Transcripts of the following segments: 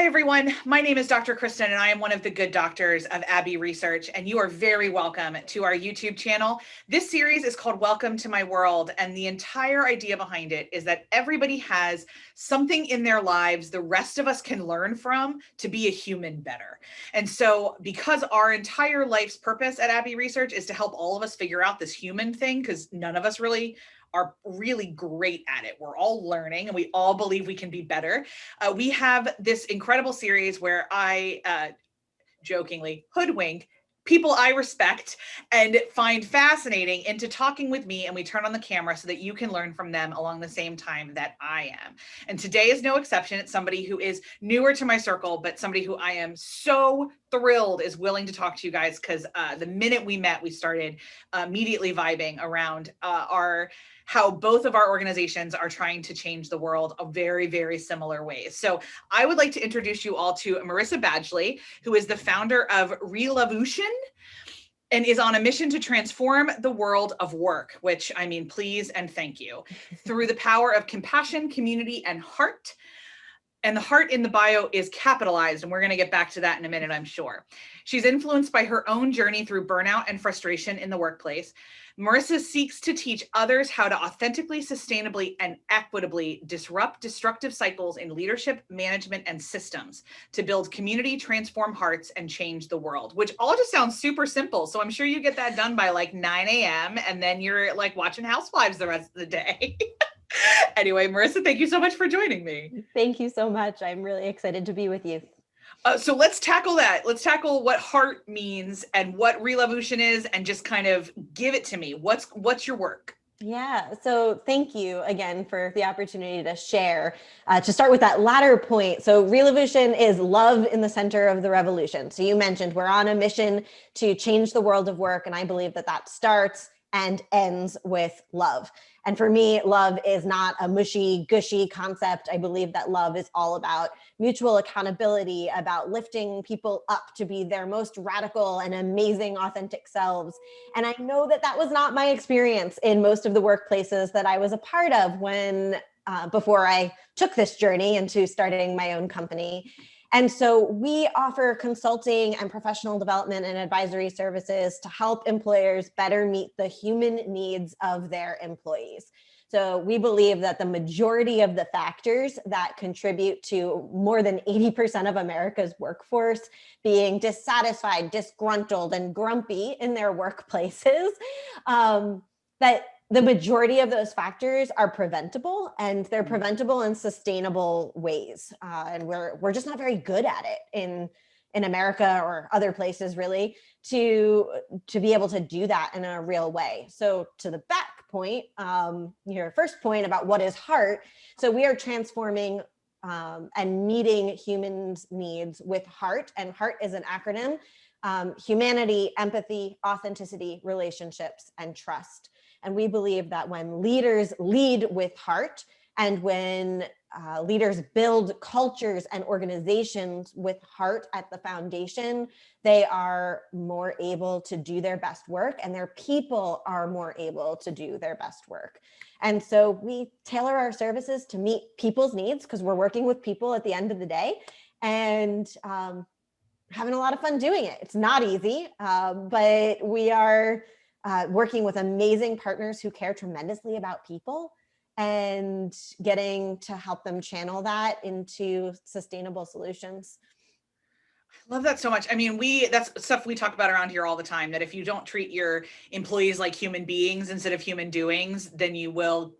everyone. My name is Dr. Kristen, and I am one of the good doctors of Abbey Research, and you are very welcome to our YouTube channel. This series is called Welcome to My World, and the entire idea behind it is that everybody has something in their lives the rest of us can learn from to be a human better. And so because our entire life's purpose at Abbey Research is to help all of us figure out this human thing, because none of us really are really great at it. We're all learning and we all believe we can be better. We have this incredible series where I jokingly hoodwink people I respect and find fascinating into talking with me, and we turn on the camera so that you can learn from them along the same time that I am. And today is no exception. It's somebody who is newer to my circle, but somebody who I am so thrilled is willing to talk to you guys, because the minute we met, we started immediately vibing around how both of our organizations are trying to change the world in very, very similar ways. So I would like to introduce you all to Marissa Badgley, who is the founder of Reloveution and is on a mission to transform the world of work, which I mean, please and thank you, through the power of compassion, community, and heart. And the heart in the bio is capitalized, and we're going to get back to that in a minute, I'm sure. She's influenced by her own journey through burnout and frustration in the workplace. Marissa seeks to teach others how to authentically, sustainably, and equitably disrupt destructive cycles in leadership, management, and systems to build community, transform hearts, and change the world, which all just sounds super simple. So I'm sure you get that done by like 9 a.m. and then you're like watching Housewives the rest of the day. Anyway, Marissa, thank you so much for joining me. Thank you so much. I'm really excited to be with you. So let's tackle that. Let's tackle what heart means and what Reloveution is, and just kind of give it to me. What's your work? Yeah. So thank you again for the opportunity to share. To start with that latter point. So Reloveution is love in the center of the revolution. So you mentioned we're on a mission to change the world of work. And I believe that starts and ends with love. And for me, love is not a mushy, gushy concept. I believe that love is all about mutual accountability, about lifting people up to be their most radical and amazing, authentic selves. And I know that was not my experience in most of the workplaces that I was a part of before I took this journey into starting my own company. And so we offer consulting and professional development and advisory services to help employers better meet the human needs of their employees. So we believe that the majority of the factors that contribute to more than 80% of America's workforce being dissatisfied, disgruntled, and grumpy in their workplaces, that the majority of those factors are preventable, and they're preventable in sustainable ways. And we're just not very good at it in America or other places, really, to be able to do that in a real way. So to the back point, your first point about what is heart. So we are transforming and meeting humans' needs with heart, and heart is an acronym: humanity, empathy, authenticity, relationships, and trust. And we believe that when leaders lead with heart, and when leaders build cultures and organizations with heart at the foundation, they are more able to do their best work, and their people are more able to do their best work. And so we tailor our services to meet people's needs, because we're working with people at the end of the day, and having a lot of fun doing it. It's not easy, but we are working with amazing partners who care tremendously about people, and getting to help them channel that into sustainable solutions. I love that so much. I mean, that's stuff we talk about around here all the time, that if you don't treat your employees like human beings instead of human doings, then you will,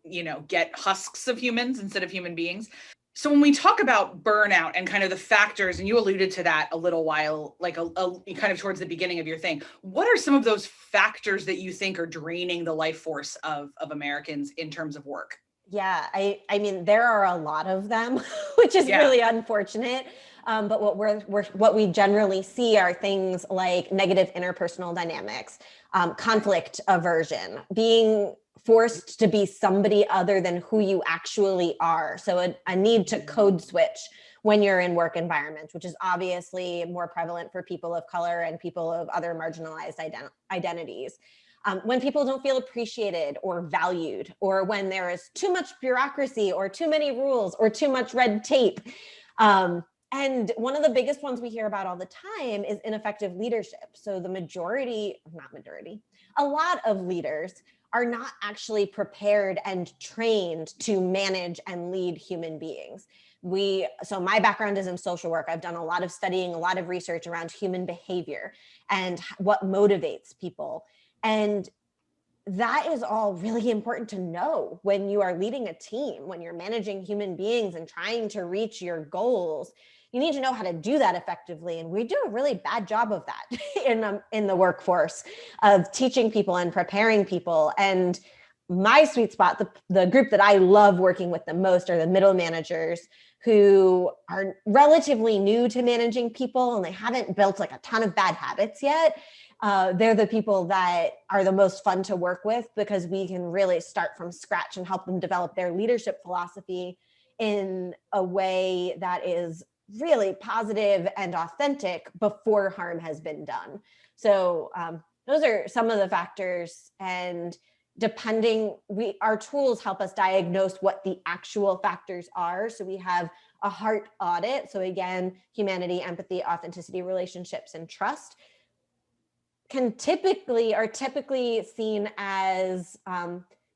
get husks of humans instead of human beings. So when we talk about burnout and kind of the factors, and you alluded to that a little while, like a kind of towards the beginning of your thing, what are some of those factors that you think are draining the life force of Americans in terms of work? Yeah, I mean, there are a lot of them, which is really unfortunate. But what we generally see are things like negative interpersonal dynamics, conflict aversion, being forced to be somebody other than who you actually are. So a need to code switch when you're in work environments, which is obviously more prevalent for people of color and people of other marginalized identities. When people don't feel appreciated or valued, or when there is too much bureaucracy or too many rules or too much red tape. And one of the biggest ones we hear about all the time is ineffective leadership. So a lot of leaders are not actually prepared and trained to manage and lead human beings. So my background is in social work. I've done a lot of studying, a lot of research around human behavior and what motivates people. And that is all really important to know when you are leading a team, when you're managing human beings and trying to reach your goals. You need to know how to do that effectively. And we do a really bad job of that in the workforce, of teaching people and preparing people. And my sweet spot, the group that I love working with the most, are the middle managers who are relatively new to managing people and they haven't built like a ton of bad habits yet. They're the people that are the most fun to work with, because we can really start from scratch and help them develop their leadership philosophy in a way that is really positive and authentic before harm has been done. So those are some of the factors. And our tools help us diagnose what the actual factors are. So we have a heart audit. So again, humanity, empathy, authenticity, relationships, and trust are typically seen as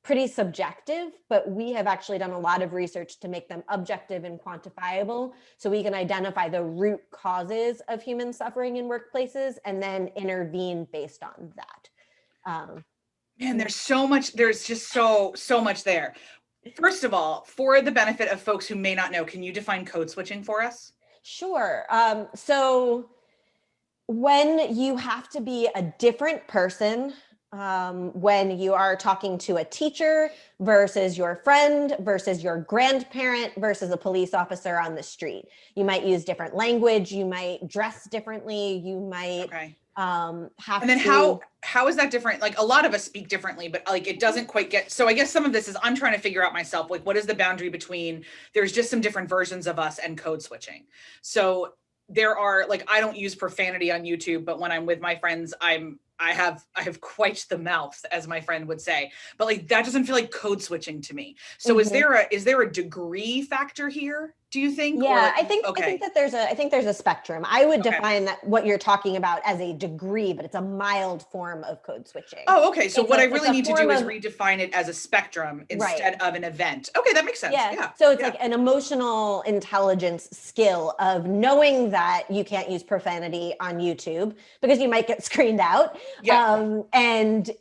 pretty subjective, but we have actually done a lot of research to make them objective and quantifiable, so we can identify the root causes of human suffering in workplaces and then intervene based on that. Man, there's just so much there. First of all, for the benefit of folks who may not know, can you define code switching for us? Sure. So when you have to be a different person, when you are talking to a teacher versus your friend versus your grandparent versus a police officer on the street, you might use different language, you might dress differently, you might have. And then how is that different? Like, a lot of us speak differently, but like it doesn't quite get. So I guess some of this is I'm trying to figure out myself, like, what is the boundary between there's just some different versions of us and code switching. So there are, like, I don't use profanity on YouTube, but when I'm with my friends, I have quite the mouth, as my friend would say, but like that doesn't feel like code switching to me. So is there a degree factor here, do you think? Yeah, I think that there's a spectrum. I would define that what you're talking about as a degree, but it's a mild form of code switching. Oh, okay. So what I really need to do is redefine it as a spectrum instead of an event. Okay, that makes sense. Yeah. So it's like an emotional intelligence skill of knowing that you can't use profanity on YouTube because you might get screened out. Yeah. And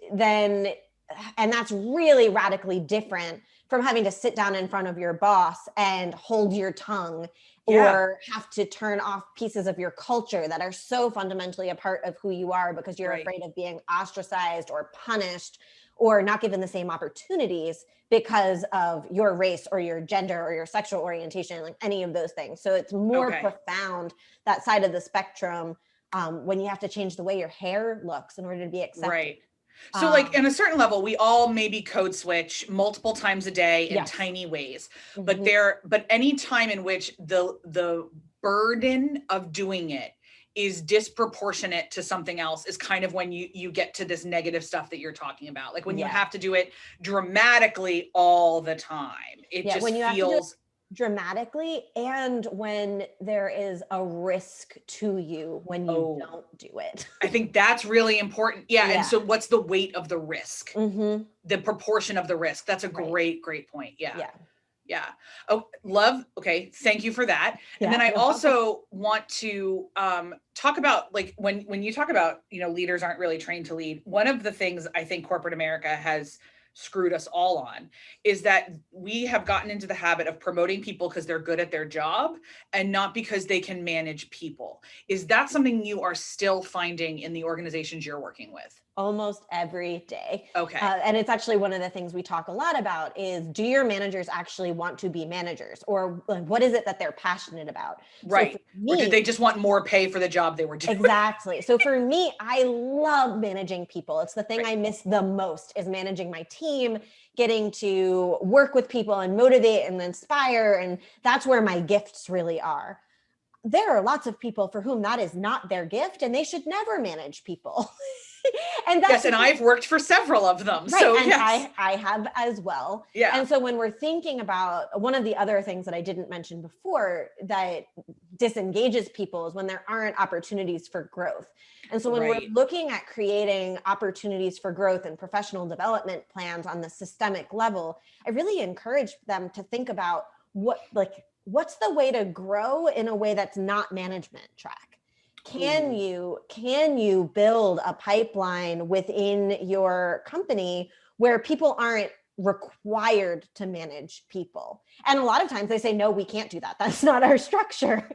that's really radically different from having to sit down in front of your boss and hold your tongue or have to turn off pieces of your culture that are so fundamentally a part of who you are because you're afraid of being ostracized or punished or not given the same opportunities because of your race or your gender or your sexual orientation, like any of those things. So it's more profound, that side of the spectrum, when you have to change the way your hair looks in order to be accepted. Right. So like in a certain level, we all maybe code switch multiple times a day in tiny ways, but any time in which the burden of doing it is disproportionate to something else is kind of when you get to this negative stuff that you're talking about. Like when you have to do it dramatically all the time, it just feels dramatically, and when there is a risk to you when you don't do it. I think that's really important. And so what's the weight of the risk? The proportion of the risk. That's a great point. Yeah. Oh, love. Okay. Thank you for that. And then I also want to talk about, like, when you talk about, leaders aren't really trained to lead. One of the things I think corporate America has screwed us all on is that we have gotten into the habit of promoting people because they're good at their job and not because they can manage people. Is that something you are still finding in the organizations you're working with? Almost every day. Okay. And it's actually one of the things we talk a lot about is, do your managers actually want to be managers, or what is it that they're passionate about? Right. So or did they just want more pay for the job they were doing? Exactly. So for me, I love managing people. It's the thing I miss the most, is managing my team, getting to work with people and motivate and inspire. And that's where my gifts really are. There are lots of people for whom that is not their gift, and they should never manage people. And that's yes, and I've worked for several of them. right. So And yes. I have as well. Yeah. And so when we're thinking about one of the other things that I didn't mention before that disengages people is when there aren't opportunities for growth. And so when we're looking at creating opportunities for growth and professional development plans on the systemic level, I really encourage them to think about what's the way to grow in a way that's not management track. Can you build a pipeline within your company where people aren't required to manage people? And a lot of times they say, no, we can't do that. That's not our structure.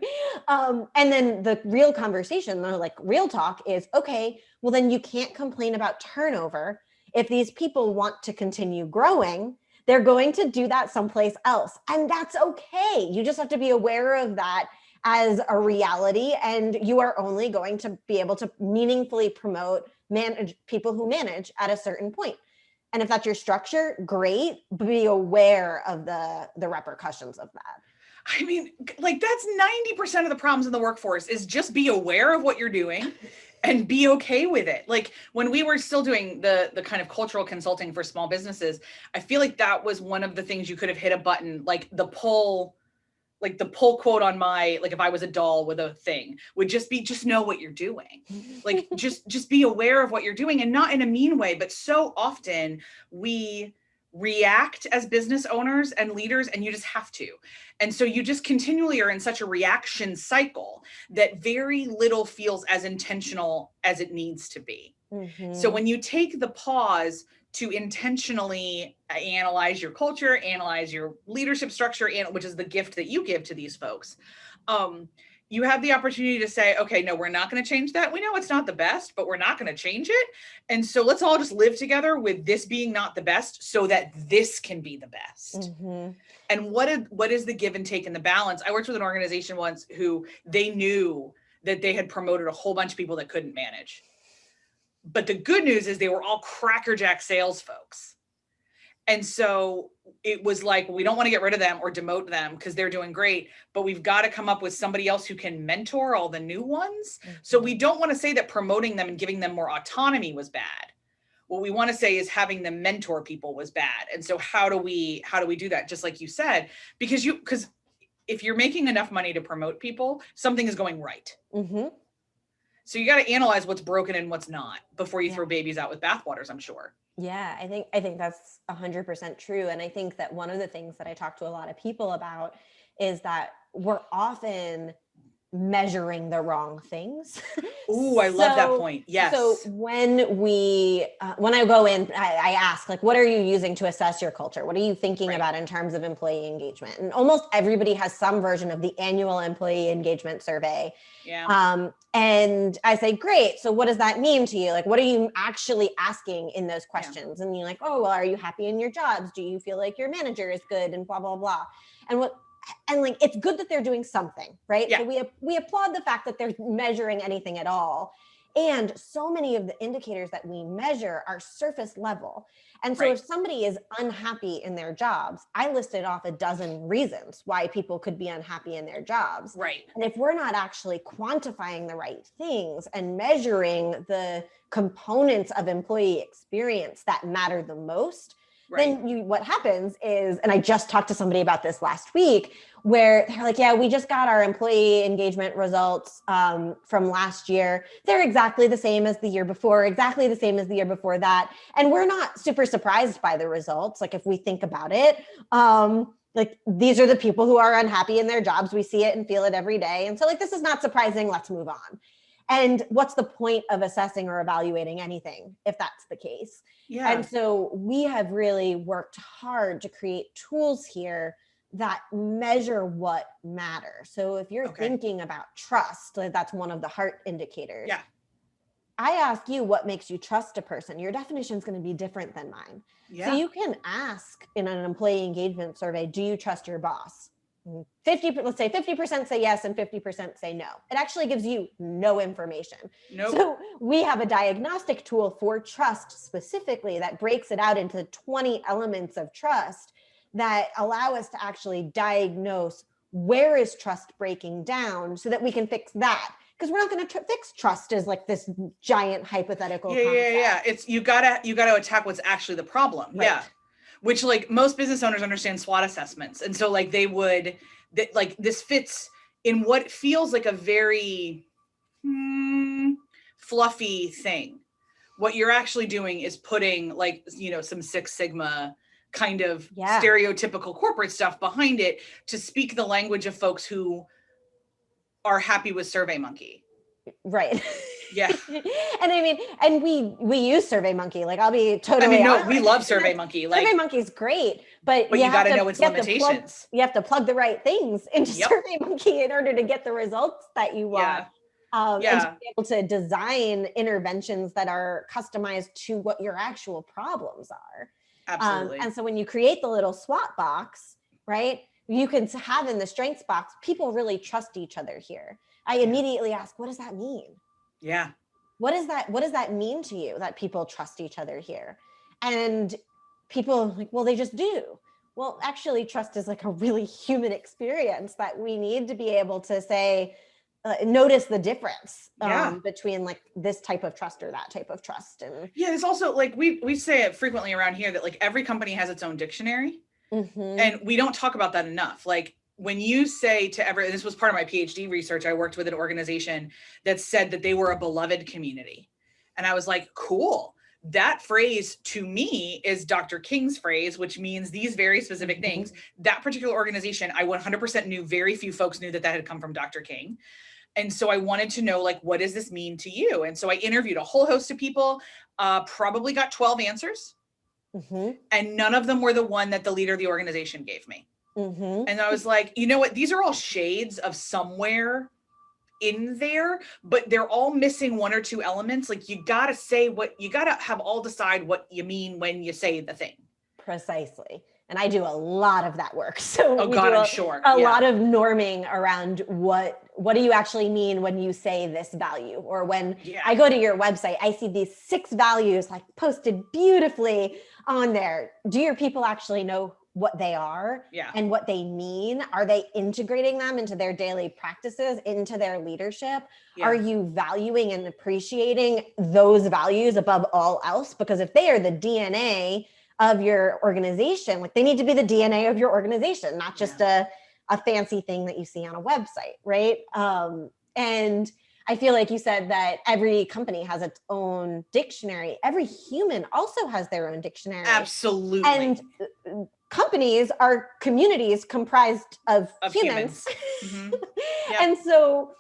And then the real conversation, like real talk is, okay, well then you can't complain about turnover. If these people want to continue growing, they're going to do that someplace else. And that's okay. You just have to be aware of that as a reality, and you are only going to be able to meaningfully promote manage people who manage at a certain point. And if that's your structure, great, be aware of the repercussions of that. I mean, like that's 90% of the problems in the workforce is just be aware of what you're doing and be okay with it. Like when we were still doing the kind of cultural consulting for small businesses, I feel like that was one of the things you could have hit a button, like the pull quote on my, like if I was a doll with a thing would just be, just know what you're doing. Like just be aware of what you're doing, and not in a mean way, but so often we react as business owners and leaders, and you just have to. And so you just continually are in such a reaction cycle that very little feels as intentional as it needs to be. So when you take the pause to intentionally analyze your culture, analyze your leadership structure, which is the gift that you give to these folks, you have the opportunity to say, okay, no, we're not going to change that. We know it's not the best, but we're not going to change it. And so let's all just live together with this being not the best so that this can be the best. And what is the give and take and the balance? I worked with an organization once who they knew that they had promoted a whole bunch of people that couldn't manage. But the good news is they were all crackerjack sales folks. And so it was like, we don't want to get rid of them or demote them because they're doing great, but we've got to come up with somebody else who can mentor all the new ones. So we don't want to say that promoting them and giving them more autonomy was bad. What we want to say is having them mentor people was bad. And so how do we do that? Just like you said, because if you're making enough money to promote people, something is going right. So you got to analyze what's broken and what's not before you throw babies out with bathwaters, I'm sure. Yeah, I think that's 100% true. And I think that one of the things that I talk to a lot of people about is that we're often measuring the wrong things. Ooh, I love that point. Yes. So when I go in, I ask, like, what are you using to assess your culture? What are you thinking about in terms of employee engagement? And almost everybody has some version of the annual employee engagement survey. Yeah. And I say, great. So what does that mean to you? Like, what are you actually asking in those questions? And you're like, oh, well, are you happy in your jobs? Do you feel like your manager is good? And blah, blah, blah. And like, it's good that they're doing something, right? Yeah. So we applaud the fact that they're measuring anything at all. And so many of the indicators that we measure are surface level. And so if somebody is unhappy in their jobs, I listed off a dozen reasons why people could be unhappy in their jobs. Right. And if we're not actually quantifying the right things and measuring the components of employee experience that matter the most, then what happens is, and I just talked to somebody about this last week, where they're like, yeah, we just got our employee engagement results from last year. They're exactly the same as the year before, exactly the same as the year before that. And we're not super surprised by the results. Like if we think about it, like these are the people who are unhappy in their jobs. We see it and feel it every day. And so like, this is not surprising. Let's move on. And what's the point of assessing or evaluating anything if that's the case? Yeah. And so we have really worked hard to create tools here that measure what matters. So if you're thinking about trust, that's one of the heart indicators. Yeah. I ask you what makes you trust a person. Your definition is going to be different than mine. Yeah. So you can ask in an employee engagement survey, do you trust your boss? 50% say yes and 50% say no. It actually gives you no information. Nope. So we have a diagnostic tool for trust specifically that breaks it out into 20 elements of trust that allow us to actually diagnose where is trust breaking down so that we can fix that. because we're not going to fix trust as like this giant hypothetical concept. Yeah. It's you gotta attack what's actually the problem. Right. Yeah. Which like most business owners understand SWOT assessments. And so like like this fits in what feels like a very fluffy thing. What you're actually doing is putting like, some Six Sigma kind of stereotypical corporate stuff behind it to speak the language of folks who are happy with SurveyMonkey. Right. Yeah. And I mean, and we use SurveyMonkey. Like, I'll be totally honest. We love SurveyMonkey. Like, SurveyMonkey's great, but you got to know its limitations. You have to plug the right things into SurveyMonkey in order to get the results that you want. And to be able to design interventions that are customized to what your actual problems are. Absolutely. And so when you create the little SWOT box, right, you can have in the strengths box, people really trust each other here. I immediately ask, what does that mean? Yeah. What does that mean to you that people trust each other here? And people like, well, they just do. Well, actually, trust is like a really human experience that we need to be able to say, notice the difference between like this type of trust or that type of trust. And it's also like we say it frequently around here that like every company has its own dictionary, and we don't talk about that enough. Like when you say to this was part of my PhD research, I worked with an organization that said that they were a beloved community, and I was like, cool. That phrase to me is Dr. King's phrase, which means these very specific things. That particular organization, I 100% knew, very few folks knew that had come from Dr. King. And so I wanted to know, like, what does this mean to you? And so I interviewed a whole host of people, probably got 12 answers. And none of them were the one that the leader of the organization gave me. And I was like, you know what? These are all shades of somewhere in there, but they're all missing one or two elements. Like you got to have all decide what you mean when you say the thing. Precisely. And I do a lot of that work. So I'm sure. A lot of norming around what do you actually mean when you say this value? Or when I go to your website, I see these 6 values like posted beautifully on there. Do your people actually know what they are and what they mean? Are they integrating them into their daily practices, into their leadership? Are you valuing and appreciating those values above all else? Because if they are the DNA of your organization, like they need to be the DNA of your organization, not just a fancy thing that you see on a website, right? And I feel like you said that every company has its own dictionary. Every human also has their own dictionary. Absolutely. And companies are communities comprised of humans. And so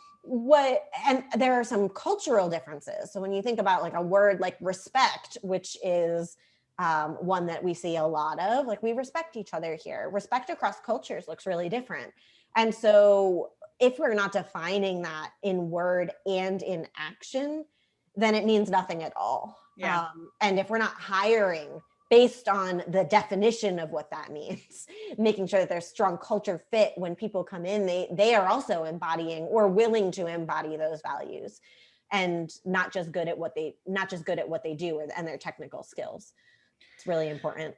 and there are some cultural differences. So when you think about like a word like respect, which is one that we see a lot of, like we respect each other here. Respect across cultures looks really different. And so if we're not defining that in word and in action, then it means nothing at all. And if we're not hiring based on the definition of what that means, making sure that there's strong culture fit when people come in, they are also embodying or willing to embody those values, and not just good at what they do and their technical skills. It's really important.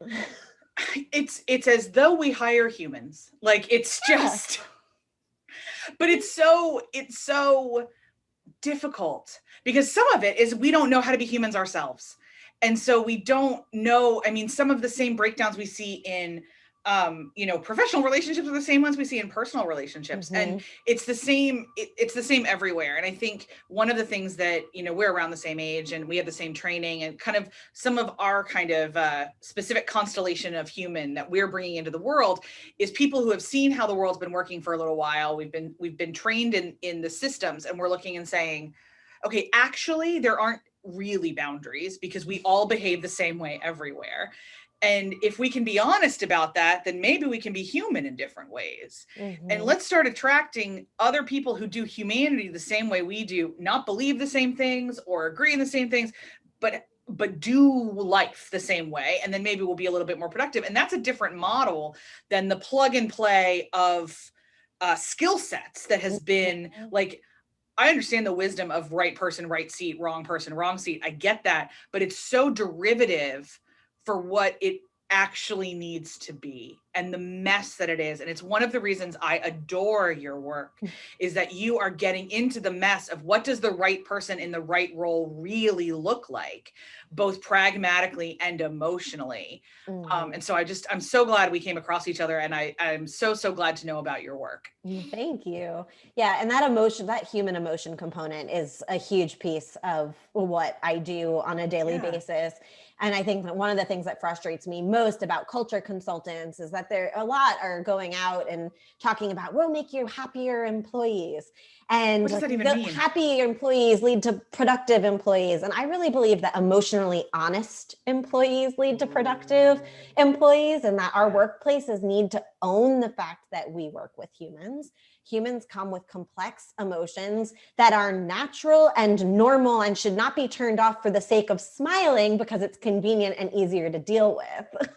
It's as though we hire humans. Like it's just, but it's so difficult because some of it is we don't know how to be humans ourselves. And so we don't know, I mean, some of the same breakdowns we see in, professional relationships are the same ones we see in personal relationships. And it's the same everywhere. And I think one of the things that, we're around the same age and we have the same training, and kind of some of our kind of specific constellation of human that we're bringing into the world is people who have seen how the world's been working for a little while. We've been trained in the systems, and we're looking and saying, okay, actually there aren't really boundaries because we all behave the same way everywhere. And if we can be honest about that, then maybe we can be human in different ways. And let's start attracting other people who do humanity the same way we do, not believe the same things or agree in the same things, but do life the same way. And then maybe we'll be a little bit more productive. And that's a different model than the plug and play of skill sets that has been like, I understand the wisdom of right person, right seat, wrong person, wrong seat. I get that, but it's so derivative for what it actually needs to be and the mess that it is. And it's one of the reasons I adore your work, is that you are getting into the mess of what does the right person in the right role really look like, both pragmatically and emotionally. And so I'm so glad we came across each other, and I'm so glad to know about your work. Thank you. Yeah. And that human emotion component is a huge piece of what I do on a daily basis. And I think that one of the things that frustrates me most about culture consultants is that a lot are going out and talking about, we'll make you happier employees. And what does that even mean? Happy employees lead to productive employees. And I really believe that emotionally honest employees lead to productive employees, and that our workplaces need to own the fact that we work with humans. Humans come with complex emotions that are natural and normal and should not be turned off for the sake of smiling because it's convenient and easier to deal with.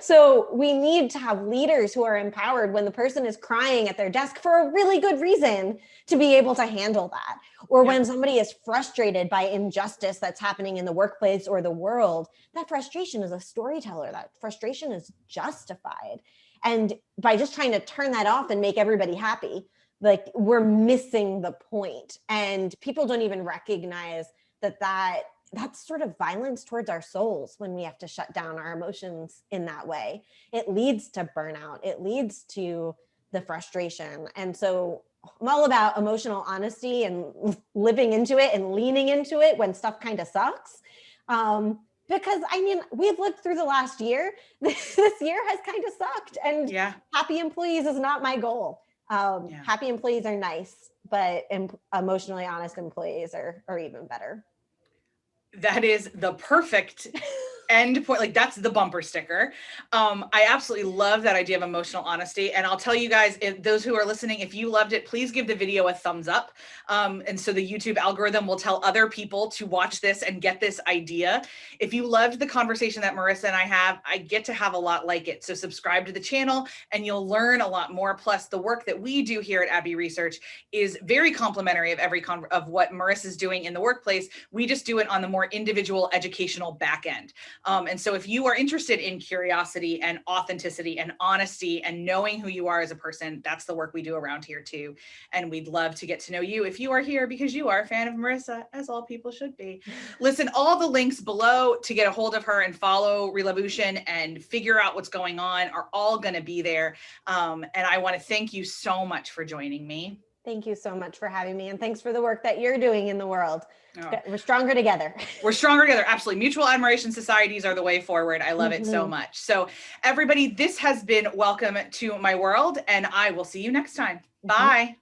So we need to have leaders who are empowered when the person is crying at their desk for a really good reason to be able to handle that. Or when somebody is frustrated by injustice that's happening in the workplace or the world, that frustration is a storyteller. That frustration is justified. And by just trying to turn that off and make everybody happy, like, we're missing the point. And people don't even recognize that's sort of violence towards our souls when we have to shut down our emotions in that way. It leads to burnout. It leads to the frustration. And so I'm all about emotional honesty and living into it and leaning into it when stuff kind of sucks. Because I mean, we've lived through the last year. This year has kind of sucked, and happy employees is not my goal. Happy employees are nice, but emotionally honest employees are even better. That is the perfect end point. Like, that's the bumper sticker. I absolutely love that idea of emotional honesty. And I'll tell you guys, if those who are listening, if you loved it, please give the video a thumbs up. And so the YouTube algorithm will tell other people to watch this and get this idea. If you loved the conversation that Marissa and I have, I get to have a lot like it. So subscribe to the channel and you'll learn a lot more. Plus, the work that we do here at Abbey Research is very complimentary of of what Marissa's doing in the workplace. We just do it on the more individual educational back end. And so if you are interested in curiosity and authenticity and honesty and knowing who you are as a person, that's the work we do around here too. And we'd love to get to know you if you are here because you are a fan of Marissa, as all people should be. Listen, all the links below to get a hold of her and follow Reloveution and figure out what's going on are all going to be there. And I want to thank you so much for joining me. Thank you so much for having me. And thanks for the work that you're doing in the world. Oh. We're stronger together. We're stronger together. Absolutely. Mutual admiration societies are the way forward. I love it so much. So everybody, this has been Welcome to My World, and I will see you next time. Bye.